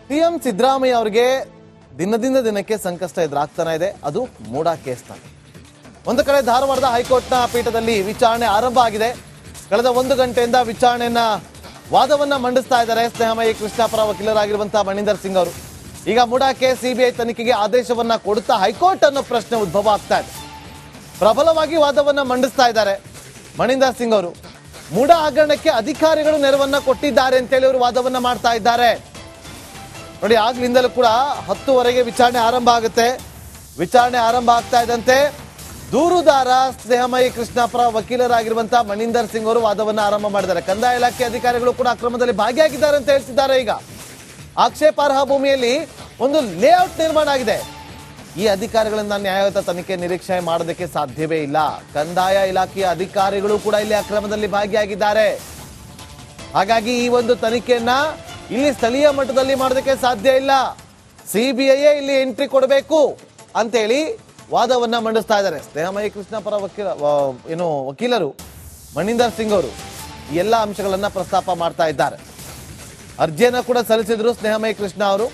CM Siddaramaiah ಅವರಿಗೆ ದಿನದಿಂದ ದಿನಕ್ಕೆ ಸಂಕಷ್ಟ ಎದುರಾಗ್ತಾನೆ ಇದೆ. ಅದು ಮೂಡಾ ಕೇಸ್ನಲ್ಲಿ ಒಂದು ಕಡೆ ಧಾರವಾಡದ ಹೈಕೋರ್ಟ್ನ ಪೀಠದಲ್ಲಿ ವಿಚಾರಣೆ ಆರಂಭ ಆಗಿದೆ. ಕಳೆದ 1 ಗಂಟೆಯಿಂದ ವಿಚಾರಣೆಯನ್ನ ವಾದವನ್ನ ಮಂಡಿಸ್ತಾ ಇದ್ದಾರೆ ಸ್ನೇಹಮಯಿ ಕೃಷ್ಣ ಪರ ವಕೀಲರಾಗಿರುವಂತಹ ಮಣಿಂದರ್ ಸಿಂಗ್ ಅವರು. ಈಗ ಮೂಡಾ ಕೇಸ್ ಸಿಬಿಐ ತನಿಖೆಗೆ ಆದೇಶವನ್ನ ಕೊಡುತ್ತಾ ಹೈಕೋರ್ಟ್ ಅನ್ನೋ ಪ್ರಶ್ನೆ ಉದ್ಭವ ಆಗ್ತಾ ಇದೆ. ಪ್ರಬಲವಾಗಿ ವಾದವನ್ನ ಮಂಡಿಸ್ತಾ ಇದ್ದಾರೆ ಮಣಿಂದರ್ ಸಿಂಗ್ ಅವರು. ಮೂಡಾ ಹಗರಣಕ್ಕೆ ಅಧಿಕಾರಿಗಳು ನೆರವನ್ನ ಕೊಟ್ಟಿದ್ದಾರೆ ಅಂತೇಳಿ ಅವರು ವಾದವನ್ನ ಮಾಡ್ತಾ ಇದ್ದಾರೆ. ನೋಡಿ, ಆಗ್ಲಿಂದಲೂ ಕೂಡ 10ವರೆಗೆ ವಿಚಾರಣೆ ಆರಂಭ ಆಗುತ್ತೆ. ವಿಚಾರಣೆ ಆರಂಭ ಆಗ್ತಾ ಇದ್ದಂತೆ ದೂರುದಾರ ಸ್ನೇಹಮಯಿ ಕೃಷ್ಣ ಪರ ವಕೀಲರಾಗಿರುವಂತಹ ಮಣಿಂದರ್ ಸಿಂಗ್ ಅವರು ವಾದವನ್ನ ಆರಂಭ ಮಾಡಿದ್ದಾರೆ. ಕಂದಾಯ ಇಲಾಖೆ ಅಧಿಕಾರಿಗಳು ಕೂಡ ಅಕ್ರಮದಲ್ಲಿ ಭಾಗಿಯಾಗಿದ್ದಾರೆ ಅಂತ ಹೇಳ್ತಿದ್ದಾರೆ. ಈಗ ಆಕ್ಷೇಪಾರ್ಹ ಭೂಮಿಯಲ್ಲಿ ಒಂದು ಲೇಔಟ್ ನಿರ್ಮಾಣ ಆಗಿದೆ. ಈ ಅಧಿಕಾರಿಗಳಿಂದ ನ್ಯಾಯಯುತ ತನಿಖೆ ನಿರೀಕ್ಷೆ ಮಾಡೋದಕ್ಕೆ ಸಾಧ್ಯವೇ ಇಲ್ಲ. ಕಂದಾಯ ಇಲಾಖೆಯ ಅಧಿಕಾರಿಗಳು ಕೂಡ ಇಲ್ಲಿ ಅಕ್ರಮದಲ್ಲಿ ಭಾಗಿಯಾಗಿದ್ದಾರೆ. ಹಾಗಾಗಿ ಈ ಒಂದು ತನಿಖೆಯನ್ನ ಇಲ್ಲಿ ಸ್ಥಳೀಯ ಮಟ್ಟದಲ್ಲಿ ಮಾಡೋದಕ್ಕೆ ಸಾಧ್ಯ ಇಲ್ಲ. ಸಿಬಿಐ ಇಲ್ಲಿ ಎಂಟ್ರಿ ಕೊಡಬೇಕು ಅಂತೇಳಿ ವಾದವನ್ನ ಮಂಡಿಸ್ತಾ ಇದ್ದಾರೆ ಸ್ನೇಹಮಯಿ ಕೃಷ್ಣ ಪರ ವಕೀಲರು ಮಣಿಂದರ್ ಸಿಂಗ್ ಅವರು. ಈ ಎಲ್ಲ ಅಂಶಗಳನ್ನ ಪ್ರಸ್ತಾಪ ಮಾಡ್ತಾ ಇದ್ದಾರೆ. ಅರ್ಜಿಯನ್ನ ಕೂಡ ಸಲ್ಲಿಸಿದ್ರು ಸ್ನೇಹಮಯಿ ಕೃಷ್ಣ ಅವರು.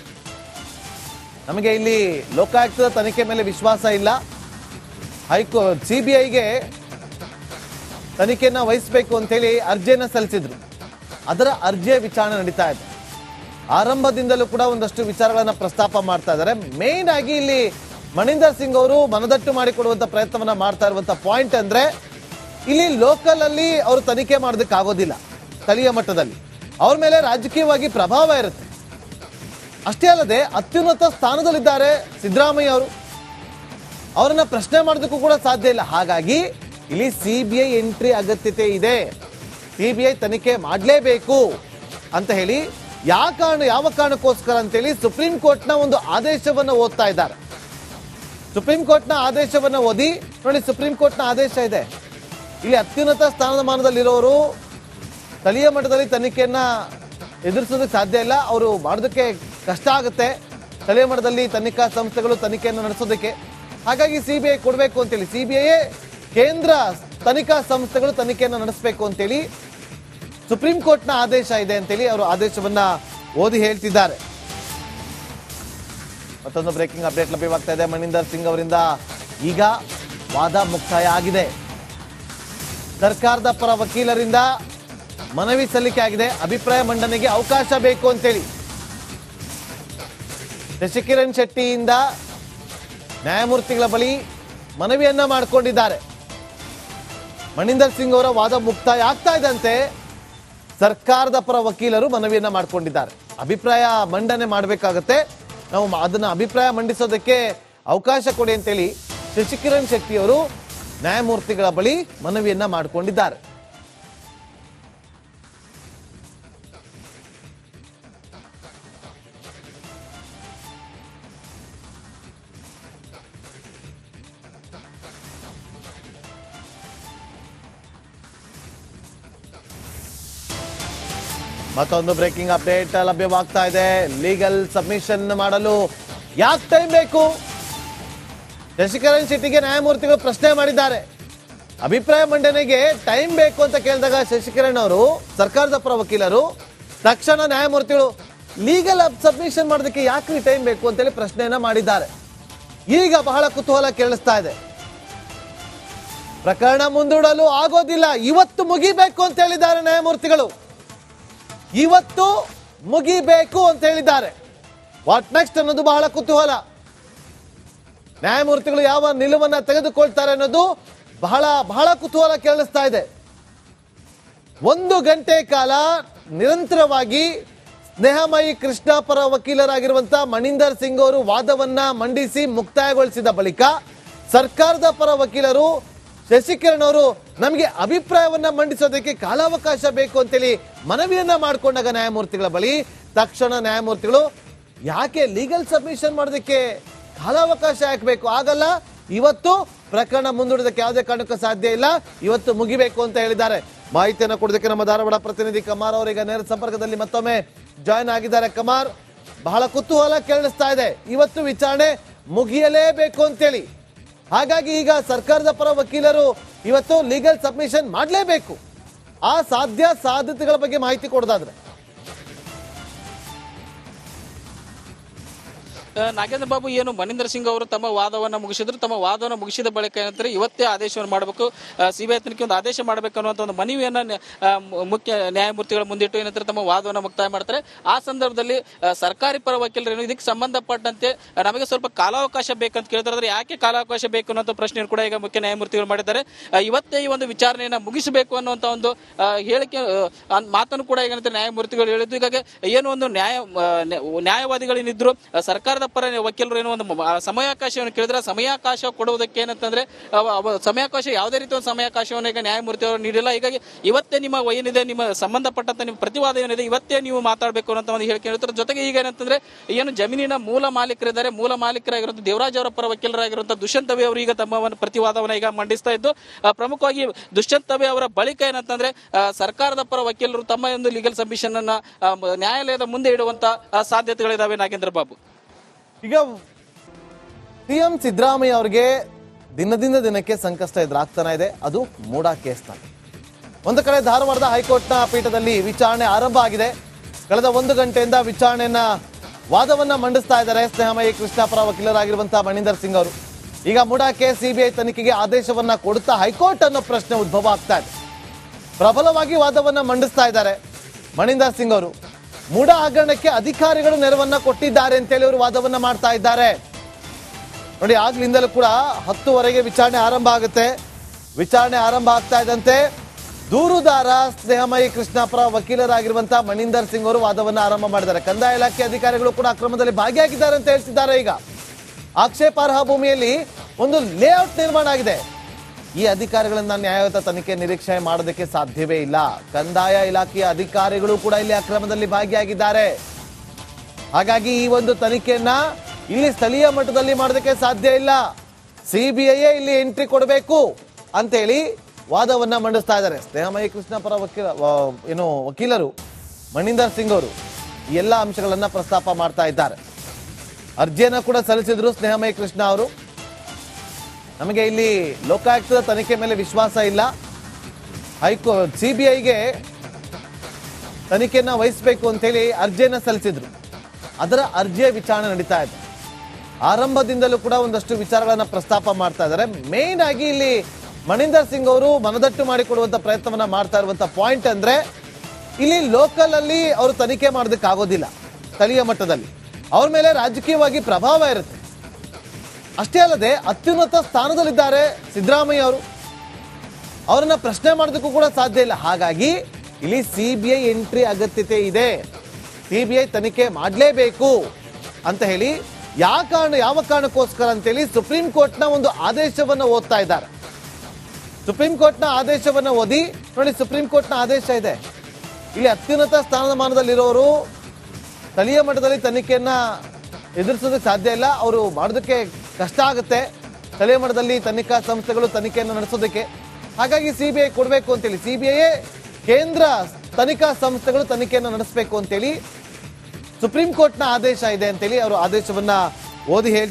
ನಮಗೆ ಇಲ್ಲಿ ಲೋಕಾಯುಕ್ತದ ತನಿಖೆ ಮೇಲೆ ವಿಶ್ವಾಸ ಇಲ್ಲ, ಸಿಬಿಐಗೆ ತನಿಖೆಯನ್ನ ವಹಿಸಬೇಕು ಅಂತೇಳಿ ಅರ್ಜಿಯನ್ನ ಸಲ್ಲಿಸಿದ್ರು. ಅದರ ಅರ್ಜಿಯ ವಿಚಾರಣೆ ನಡೀತಾ ಇದೆ. ಆರಂಭದಿಂದಲೂ ಕೂಡ ಒಂದಷ್ಟು ವಿಚಾರಗಳನ್ನ ಪ್ರಸ್ತಾಪ ಮಾಡ್ತಾ ಇದ್ದಾರೆ. ಮೇನ್ ಆಗಿ ಇಲ್ಲಿ ಮಣಿಂದರ್ ಸಿಂಗ್ ಅವರು ಮನದಟ್ಟು ಮಾಡಿಕೊಡುವಂತ ಪ್ರಯತ್ನವನ್ನ ಮಾಡ್ತಾ ಇರುವಂತ ಪಾಯಿಂಟ್ ಅಂದ್ರೆ, ಇಲ್ಲಿ ಲೋಕಲ್ ಅಲ್ಲಿ ಅವರು ತನಿಖೆ ಮಾಡೋದಕ್ಕೆ ಆಗೋದಿಲ್ಲ. ಸ್ಥಳೀಯ ಮಟ್ಟದಲ್ಲಿ ಅವ್ರ ಮೇಲೆ ರಾಜಕೀಯವಾಗಿ ಪ್ರಭಾವ ಇರುತ್ತೆ. ಅಷ್ಟೇ ಅಲ್ಲದೆ ಅತ್ಯುನ್ನತ ಸ್ಥಾನದಲ್ಲಿದ್ದಾರೆ ಸಿದ್ದರಾಮಯ್ಯ ಅವರು. ಅವರನ್ನ ಪ್ರಶ್ನೆ ಮಾಡೋದಕ್ಕೂ ಕೂಡ ಸಾಧ್ಯ ಇಲ್ಲ. ಹಾಗಾಗಿ ಇಲ್ಲಿ ಸಿಬಿಐ ಎಂಟ್ರಿ ಅಗತ್ಯತೆ ಇದೆ. ಸಿಬಿಐ ತನಿಖೆ ಮಾಡಲೇಬೇಕು ಅಂತ ಹೇಳಿ ಯಾವ ಕಾರಣಕ್ಕೋಸ್ಕರ ಅಂತೇಳಿ ಸುಪ್ರೀಂ ಕೋರ್ಟ್ನ ಒಂದು ಆದೇಶವನ್ನು ಓದ್ತಾ ಇದ್ದಾರೆ. ಸುಪ್ರೀಂ ಕೋರ್ಟ್ನ ಆದೇಶವನ್ನು ಓದಿ ನೋಡಿ, ಸುಪ್ರೀಂ ಕೋರ್ಟ್ನ ಆದೇಶ ಇದೆ. ಇಲ್ಲಿ ಅತ್ಯುನ್ನತ ಸ್ಥಾನಮಾನದಲ್ಲಿರೋರು ಸ್ಥಳೀಯ ಮಟ್ಟದಲ್ಲಿ ತನಿಖೆಯನ್ನ ಎದುರಿಸೋದಕ್ಕೆ ಸಾಧ್ಯ ಇಲ್ಲ. ಅವರು ಮಾಡೋದಕ್ಕೆ ಕಷ್ಟ ಆಗುತ್ತೆ ಸ್ಥಳೀಯ ಮಟ್ಟದಲ್ಲಿ ತನಿಖಾ ಸಂಸ್ಥೆಗಳು ತನಿಖೆಯನ್ನು ನಡೆಸೋದಕ್ಕೆ. ಹಾಗಾಗಿ ಸಿಬಿಐ ಕೊಡಬೇಕು ಅಂತೇಳಿ, ಸಿಬಿಐ ಕೇಂದ್ರ ತನಿಖಾ ಸಂಸ್ಥೆಗಳು ತನಿಖೆಯನ್ನು ನಡೆಸಬೇಕು ಅಂತೇಳಿ ಸುಪ್ರೀಂ ಕೋರ್ಟ್ನ ಆದೇಶ ಇದೆ ಅಂತೇಳಿ ಅವರು ಆದೇಶವನ್ನ ಓದಿ ಹೇಳ್ತಿದ್ದಾರೆ. ಮತ್ತೊಂದು ಬ್ರೇಕಿಂಗ್ ಅಪ್ಡೇಟ್ ಲಭ್ಯವಾಗ್ತಾ ಇದೆ. ಮಣಿಂದರ್ ಸಿಂಗ್ ಅವರಿಂದ ಈಗ ವಾದ ಮುಕ್ತಾಯ ಆಗಿದೆ. ಸರ್ಕಾರದ ಪರ ವಕೀಲರಿಂದ ಮನವಿ ಸಲ್ಲಿಕೆ ಆಗಿದೆ. ಅಭಿಪ್ರಾಯ ಮಂಡನೆಗೆ ಅವಕಾಶ ಬೇಕು ಅಂತೇಳಿ ಶಶಿಕಿರಣ್ ಶೆಟ್ಟಿಯಿಂದ ನ್ಯಾಯಮೂರ್ತಿಗಳ ಬಳಿ ಮನವಿಯನ್ನ ಮಾಡಿಕೊಂಡಿದ್ದಾರೆ. ಮಣಿಂದರ್ ಸಿಂಗ್ ಅವರ ವಾದ ಮುಕ್ತಾಯ ಆಗ್ತಾ ಇದ್ದಂತೆ ಸರ್ಕಾರದ ಪರ ವಕೀಲರು ಮನವಿಯನ್ನ ಮಾಡಿಕೊಂಡಿದ್ದಾರೆ. ಅಭಿಪ್ರಾಯ ಮಂಡನೆ ಮಾಡಬೇಕಾಗತ್ತೆ, ನಾವು ಅದನ್ನ ಅಭಿಪ್ರಾಯ ಮಂಡಿಸೋದಕ್ಕೆ ಅವಕಾಶ ಕೊಡಿ ಅಂತೇಳಿ ಶಶಿಕಿರಣ್ ಶೆಟ್ಟಿ ಅವರು ನ್ಯಾಯಮೂರ್ತಿಗಳ ಬಳಿ ಮನವಿಯನ್ನ ಮಾಡಿಕೊಂಡಿದ್ದಾರೆ. ಮತ್ತೊಂದು ಬ್ರೇಕಿಂಗ್ ಅಪ್ಡೇಟ್ ಲಭ್ಯವಾಗ್ತಾ ಇದೆ. ಲೀಗಲ್ ಸಬ್ಮಿಷನ್ ಮಾಡಲು ಯಾಕೆ ಟೈಮ್ ಬೇಕು? ಶಶಿಕಿರಣ್ ಶೆಟ್ಟಿಗೆ ನ್ಯಾಯಮೂರ್ತಿಗಳು ಪ್ರಶ್ನೆ ಮಾಡಿದ್ದಾರೆ. ಅಭಿಪ್ರಾಯ ಮಂಡನೆಗೆ ಟೈಮ್ ಬೇಕು ಅಂತ ಕೇಳಿದಾಗ ಶಶಿಕಿರಣ್ ಅವರು, ಸರ್ಕಾರದ ಪರ ವಕೀಲರು, ತಕ್ಷಣ ನ್ಯಾಯಮೂರ್ತಿಗಳು ಲೀಗಲ್ ಸಬ್ಮಿಷನ್ ಮಾಡೋದಕ್ಕೆ ಯಾಕೆ ಟೈಮ್ ಬೇಕು ಅಂತೇಳಿ ಪ್ರಶ್ನೆಯನ್ನ ಮಾಡಿದ್ದಾರೆ. ಈಗ ಬಹಳ ಕುತೂಹಲ ಕೇಳಿಸ್ತಾ ಇದೆ. ಪ್ರಕರಣ ಮುಂದೂಡಲು ಆಗೋದಿಲ್ಲ, ಇವತ್ತು ಮುಗಿಬೇಕು ಅಂತ ಹೇಳಿದ್ದಾರೆ ನ್ಯಾಯಮೂರ್ತಿಗಳು. ಇವತ್ತು ಮುಗಿಬೇಕು ಅಂತ ಹೇಳಿದ್ದಾರೆ. ವಾಟ್ ನೆಕ್ಸ್ಟ್ ಅನ್ನೋದು ಬಹಳ ಕುತೂಹಲ. ನ್ಯಾಯಮೂರ್ತಿಗಳು ಯಾವ ನಿಲುವನ್ನ ತೆಗೆದುಕೊಳ್ತಾರೆ ಅನ್ನೋದು ಬಹಳ ಬಹಳ ಕುತೂಹಲ ಕೇಳಿಸ್ತಾ ಇದೆ. 1 ಗಂಟೆ ಕಾಲ ನಿರಂತರವಾಗಿ ಸ್ನೇಹಮಯಿ ಕೃಷ್ಣ ಪರ ವಕೀಲರಾಗಿರುವಂತಹ ಮಣಿಂದರ್ ಸಿಂಗ್ ಅವರು ವಾದವನ್ನ ಮಂಡಿಸಿ ಮುಕ್ತಾಯಗೊಳಿಸಿದ ಬಳಿಕ ಸರ್ಕಾರದ ಪರ ವಕೀಲರು ಶಶಿಕಿರಣ್ ಅವರು ನಮಗೆ ಅಭಿಪ್ರಾಯವನ್ನ ಮಂಡಿಸೋದಕ್ಕೆ ಕಾಲಾವಕಾಶ ಬೇಕು ಅಂತೇಳಿ ಮನವಿಯನ್ನ ಮಾಡಿಕೊಂಡಾಗ ನ್ಯಾಯಮೂರ್ತಿಗಳ ಬಳಿ ತಕ್ಷಣ ನ್ಯಾಯಮೂರ್ತಿಗಳು ಯಾಕೆ ಲೀಗಲ್ ಸಬ್ಮಿಷನ್ ಮಾಡೋದಕ್ಕೆ ಕಾಲಾವಕಾಶ ಯಾಕೆ ಬೇಕು? ಆಗಲ್ಲ, ಇವತ್ತು ಪ್ರಕರಣ ಮುಂದೂಡೋದಕ್ಕೆ ಯಾವುದೇ ಕಾರಣಕ್ಕೂ ಸಾಧ್ಯ ಇಲ್ಲ, ಇವತ್ತು ಮುಗಿಬೇಕು ಅಂತ ಹೇಳಿದ್ದಾರೆ. ಮಾಹಿತಿಯನ್ನು ಕೊಡೋದಕ್ಕೆ ನಮ್ಮ ಧಾರವಾಡ ಪ್ರತಿನಿಧಿ ಕಮಾರ್ ಅವರೀಗ ನೇರ ಸಂಪರ್ಕದಲ್ಲಿ ಮತ್ತೊಮ್ಮೆ ಜಾಯ್ನ್ ಆಗಿದ್ದಾರೆ. ಕಮಾರ್, ಬಹಳ ಕುತೂಹಲ ಕೇಳಿಸ್ತಾ ಇದೆ, ಇವತ್ತು ವಿಚಾರಣೆ ಮುಗಿಯಲೇಬೇಕು ಅಂತೇಳಿ. ಹಾಗಾಗಿ ಈಗ ಸರ್ಕಾರದ ಪರ ವಕೀಲರು ಇವತ್ತು ಲೀಗಲ್ ಸಬ್ಮಿಷನ್ ಮಾಡಲೇಬೇಕು. ಆ ಸಾಧ್ಯತೆಗಳ ಬಗ್ಗೆ ಮಾಹಿತಿ ಕೊಡೋದಾದ್ರೆ ನಾಗೇಂದ್ರ ಬಾಬು ಏನು ಮನೀಂದ್ರ ಸಿಂಗ್ ಅವರು ತಮ್ಮ ವಾದವನ್ನು ಮುಗಿಸಿದ್ರು. ತಮ್ಮ ವಾದವನ್ನು ಮುಗಿಸಿದ ಬಳಿಕ ಏನಂತಾರೆ ಇವತ್ತೇ ಆದೇಶವನ್ನು ಮಾಡಬೇಕು, ಸಿಬಿಐ ತನಿಖೆ ಒಂದು ಆದೇಶ ಮಾಡಬೇಕು ಅನ್ನುವಂಥ ಒಂದು ಮನವಿಯನ್ನು ಮುಖ್ಯ ನ್ಯಾಯಮೂರ್ತಿಗಳ ಮುಂದಿಟ್ಟು ಏನಂತಾರೆ ತಮ್ಮ ವಾದವನ್ನು ಮುಕ್ತಾಯ ಮಾಡ್ತಾರೆ. ಆ ಸಂದರ್ಭದಲ್ಲಿ ಸರ್ಕಾರಿ ಪರ ವಕೀಲರೇನು ಇದಕ್ಕೆ ಸಂಬಂಧಪಟ್ಟಂತೆ ನಮಗೆ ಸ್ವಲ್ಪ ಕಾಲಾವಕಾಶ ಬೇಕಂತ ಕೇಳ್ತಾರೆ. ಆದರೆ ಯಾಕೆ ಕಾಲಾವಕಾಶ ಬೇಕು ಅನ್ನೋ ಪ್ರಶ್ನೆ ಕೂಡ ಈಗ ಮುಖ್ಯ ನ್ಯಾಯಮೂರ್ತಿಗಳು ಮಾಡಿದ್ದಾರೆ. ಇವತ್ತೇ ಈ ಒಂದು ವಿಚಾರಣೆಯನ್ನು ಮುಗಿಸಬೇಕು ಅನ್ನುವಂಥ ಒಂದು ಹೇಳಿಕೆ ಮಾತನ್ನು ಕೂಡ ಈಗ ನ್ಯಾಯಮೂರ್ತಿಗಳು ಹೇಳಿದ್ದು. ಹೀಗಾಗಿ ಏನು ಒಂದು ನ್ಯಾಯವಾದಿಗಳೇನಿದ್ರು ಸರ್ಕಾರದ ಪರ ವಕೀಲರು ಏನೋ ಒಂದು ಸಮಯಾವಕಾಶವನ್ನು ಕೇಳಿದ್ರೆ ಸಮಯಾವಕಾಶ ಕೊಡುವುದಕ್ಕೆ ಏನಂತಂದ್ರೆ ಸಮಯಾವಕಾಶ ಯಾವುದೇ ರೀತಿಯ ಒಂದು ಸಮಯಾವಕಾಶವನ್ನು ಈಗ ನ್ಯಾಯಮೂರ್ತಿ ಅವರು ನೀಡಿಲ್ಲ. ಹೀಗಾಗಿ ಇವತ್ತೇ ನಿಮ್ಮ ಏನಿದೆ ನಿಮ್ಮ ಸಂಬಂಧಪಟ್ಟಂತ ನಿಮ್ಮ ಪ್ರತಿವಾದ ಏನಿದೆ ಇವತ್ತೇ ನೀವು ಮಾತಾಡಬೇಕು ಅನ್ನೋ ಒಂದು ಹೇಳಿಕೆ ಹೇಳ್ತಾರೆ. ಜೊತೆಗೆ ಈಗ ಏನಂತಂದ್ರೆ ಏನು ಜಮೀನಿನ ಮೂಲ ಮಾಲೀಕರಿದ್ದಾರೆ, ಮೂಲ ಮಾಲೀಕರಾಗಿರುವಂತಹ ದೇವರಾಜ್ ಅವರ ಪರ ವಕೀಲರಾಗಿರುವಂತಹ ದುಷ್ಯಂತ್ ದವೆ ಅವರು ಈಗ ತಮ್ಮ ಒಂದು ಪ್ರತಿವಾದವನ್ನು ಈಗ ಮಂಡಿಸ್ತಾ ಇದ್ದು, ಪ್ರಮುಖವಾಗಿ ದುಷ್ಯಂತ್ ದವೆ ಅವರ ಬಳಿಕ ಏನಂತಂದ್ರೆ ಸರ್ಕಾರದ ಪರ ವಕೀಲರು ತಮ್ಮ ಒಂದು ಲೀಗಲ್ ಸಬ್ಮಿಷನ್ ಅನ್ನ ನ್ಯಾಯಾಲಯದ ಮುಂದೆ ಇಡುವಂತ ಸಾಧ್ಯತೆಗಳಿದಾವೆ. ನಾಗೇಂದ್ರ ಬಾಬು, ಈಗ ಸಿಎಂ ಸಿದ್ದರಾಮಯ್ಯ ಅವರಿಗೆ ದಿನದಿಂದ ದಿನಕ್ಕೆ ಸಂಕಷ್ಟ ಎದುರಾಗ್ತಾನೆ ಇದೆ, ಅದು ಮೂಡಾ ಕೇಸ್ನಲ್ಲಿ. ಒಂದು ಕಡೆ ಧಾರವಾಡದ ಹೈಕೋರ್ಟ್ನ ಪೀಠದಲ್ಲಿ ವಿಚಾರಣೆ ಆರಂಭ ಆಗಿದೆ. ಕಳೆದ 1 ಗಂಟೆಯಿಂದ ವಿಚಾರಣೆಯನ್ನ ವಾದವನ್ನ ಮಂಡಿಸ್ತಾ ಇದ್ದಾರೆ ಸ್ನೇಹಮಯಿ ಕೃಷ್ಣ ಪರ ವಕೀಲರಾಗಿರುವಂತಹ ಮನೀಂದರ್ ಸಿಂಗ್ ಅವರು. ಈಗ ಮೂಡಾ ಕೇಸ್ ಸಿಬಿಐ ತನಿಖೆಗೆ ಆದೇಶವನ್ನ ಕೊಡುತ್ತಾ ಹೈಕೋರ್ಟ್ ಅನ್ನೋ ಪ್ರಶ್ನೆ ಉದ್ಭವ ಆಗ್ತಾ ಇದೆ. ಪ್ರಬಲವಾಗಿ ವಾದವನ್ನ ಮಂಡಿಸ್ತಾ ಇದ್ದಾರೆ ಮನೀಂದರ್ ಸಿಂಗ್ ಅವರು. ಮೂಡಾ ಹಗರಣಕ್ಕೆ ಅಧಿಕಾರಿಗಳು ನೆರವನ್ನ ಕೊಟ್ಟಿದ್ದಾರೆ ಅಂತೇಳಿ ಅವರು ವಾದವನ್ನ ಮಾಡ್ತಾ ಇದ್ದಾರೆ. ನೋಡಿ, ಆಗ್ಲಿಂದಲೂ ಕೂಡ 10ವರೆಗೆ ವಿಚಾರಣೆ ಆರಂಭ ಆಗುತ್ತೆ. ವಿಚಾರಣೆ ಆರಂಭ ಆಗ್ತಾ ಇದ್ದಂತೆ ದೂರುದಾರ ಸ್ನೇಹಮಯಿ ಕೃಷ್ಣ ಪರ ವಕೀಲರಾಗಿರುವಂತಹ ಮನೀಂದರ್ ಸಿಂಗ್ ಅವರು ವಾದವನ್ನ ಆರಂಭ ಮಾಡಿದ್ದಾರೆ. ಕಂದಾಯ ಇಲಾಖೆ ಅಧಿಕಾರಿಗಳು ಕೂಡ ಅಕ್ರಮದಲ್ಲಿ ಭಾಗಿಯಾಗಿದ್ದಾರೆ ಅಂತ ಹೇಳ್ತಿದ್ದಾರೆ. ಈಗ ಆಕ್ಷೇಪಾರ್ಹ ಭೂಮಿಯಲ್ಲಿ ಒಂದು ಲೇಔಟ್ ನಿರ್ಮಾಣ ಆಗಿದೆ. ಈ ಅಧಿಕಾರಿಗಳನ್ನ ನ್ಯಾಯಯುತ ತನಿಖೆ ನಿರೀಕ್ಷೆ ಮಾಡೋದಕ್ಕೆ ಸಾಧ್ಯವೇ ಇಲ್ಲ. ಕಂದಾಯ ಇಲಾಖೆಯ ಅಧಿಕಾರಿಗಳು ಕೂಡ ಇಲ್ಲಿ ಅಕ್ರಮದಲ್ಲಿ ಭಾಗಿಯಾಗಿದ್ದಾರೆ. ಹಾಗಾಗಿ ಈ ಒಂದು ತನಿಖೆಯನ್ನ ಇಲ್ಲಿ ಸ್ಥಳೀಯ ಮಟ್ಟದಲ್ಲಿ ಮಾಡೋದಕ್ಕೆ ಸಾಧ್ಯ ಇಲ್ಲ. ಸಿಬಿಐ ಇಲ್ಲಿ ಎಂಟ್ರಿ ಕೊಡಬೇಕು ಅಂತ ಹೇಳಿ ವಾದವನ್ನ ಮಂಡಿಸ್ತಾ ಇದ್ದಾರೆ ಸ್ನೇಹಮಯಿ ಕೃಷ್ಣ ಪರ ವಕೀಲರು ಮನೀಂದರ್ ಸಿಂಗ್ ಅವರು. ಈ ಎಲ್ಲ ಅಂಶಗಳನ್ನ ಪ್ರಸ್ತಾಪ ಮಾಡ್ತಾ ಇದ್ದಾರೆ. ಅರ್ಜಿಯನ್ನ ಕೂಡ ಸಲ್ಲಿಸಿದ್ರು ಸ್ನೇಹಮಯಿ ಕೃಷ್ಣ ಅವರು. ನಮಗೆ ಇಲ್ಲಿ ಲೋಕಾಯುಕ್ತದ ತನಿಖೆ ಮೇಲೆ ವಿಶ್ವಾಸ ಇಲ್ಲ, ಸಿಬಿಐಗೆ ತನಿಖೆಯನ್ನ ವಹಿಸಬೇಕು ಅಂತ ಹೇಳಿ ಅರ್ಜಿಯನ್ನ ಸಲ್ಲಿಸಿದ್ರು. ಅದರ ಅರ್ಜಿಯ ವಿಚಾರಣೆ ನಡೀತಾ ಇದೆ. ಆರಂಭದಿಂದಲೂ ಕೂಡ ಒಂದಷ್ಟು ವಿಚಾರಗಳನ್ನ ಪ್ರಸ್ತಾಪ ಮಾಡ್ತಾ ಇದ್ದಾರೆ. ಮೇನ್ ಆಗಿ ಇಲ್ಲಿ ಮನೀಂದರ್ ಸಿಂಗ್ ಅವರು ಮನದಟ್ಟು ಮಾಡಿಕೊಡುವಂತ ಪ್ರಯತ್ನವನ್ನ ಮಾಡ್ತಾ ಇರುವಂತ ಪಾಯಿಂಟ್ ಅಂದ್ರೆ ಇಲ್ಲಿ ಲೋಕಲ್ ಅಲ್ಲಿ ಅವರು ತನಿಖೆ ಮಾಡೋದಕ್ಕೆ ಆಗೋದಿಲ್ಲ. ಸ್ಥಳೀಯ ಮಟ್ಟದಲ್ಲಿ ಅವ್ರ ಮೇಲೆ ರಾಜಕೀಯವಾಗಿ ಪ್ರಭಾವ ಇರುತ್ತೆ. ಅಷ್ಟೇ ಅಲ್ಲದೆ ಅತ್ಯುನ್ನತ ಸ್ಥಾನದಲ್ಲಿದ್ದಾರೆ ಸಿದ್ದರಾಮಯ್ಯ ಅವರು. ಅವರನ್ನ ಪ್ರಶ್ನೆ ಮಾಡೋದಕ್ಕೂ ಕೂಡ ಸಾಧ್ಯ ಇಲ್ಲ. ಹಾಗಾಗಿ ಇಲ್ಲಿ ಸಿಬಿಐ ಎಂಟ್ರಿ ಅಗತ್ಯತೆ ಇದೆ. ಸಿಬಿಐ ತನಿಖೆ ಮಾಡಲೇಬೇಕು ಅಂತ ಹೇಳಿ ಯಾವ ಕಾರಣಕ್ಕೋಸ್ಕರ ಅಂತೇಳಿ ಸುಪ್ರೀಂ ಕೋರ್ಟ್ನ ಒಂದು ಆದೇಶವನ್ನು ಓದ್ತಾ ಇದ್ದಾರೆ. ಸುಪ್ರೀಂ ಕೋರ್ಟ್ನ ಆದೇಶವನ್ನ ಓದಿ ನೋಡಿ, ಸುಪ್ರೀಂ ಕೋರ್ಟ್ನ ಆದೇಶ ಇದೆ. ಇಲ್ಲಿ ಅತ್ಯುನ್ನತ ಸ್ಥಾನಮಾನದಲ್ಲಿರೋರು ಸ್ಥಳೀಯ ಮಟ್ಟದಲ್ಲಿ ತನಿಖೆಯನ್ನ ಎದುರಿಸೋದಕ್ಕೆ ಸಾಧ್ಯ ಇಲ್ಲ. ಅವರು ಮಾಡೋದಕ್ಕೆ ಕಷ್ಟ ಆಗುತ್ತೆ ಸ್ಥಳೀಯ ಮಟ್ಟದಲ್ಲಿ ತನಿಖಾ ಸಂಸ್ಥೆಗಳು ತನಿಖೆಯನ್ನು ನಡೆಸೋದಕ್ಕೆ. ಹಾಗಾಗಿ ಸಿಬಿಐ ಕೊಡಬೇಕು ಅಂತೇಳಿ, ಸಿಬಿಐ ಕೇಂದ್ರ ತನಿಖಾ ಸಂಸ್ಥೆಗಳು ತನಿಖೆಯನ್ನು ನಡೆಸಬೇಕು ಅಂತೇಳಿ ಸುಪ್ರೀಂ ಕೋರ್ಟ್ನ ಆದೇಶ ಇದೆ ಅಂತೇಳಿ ಅವರು ಆದೇಶವನ್ನ ಓದಿ ಹೇಳ್ತಿದ್ದಾರೆ.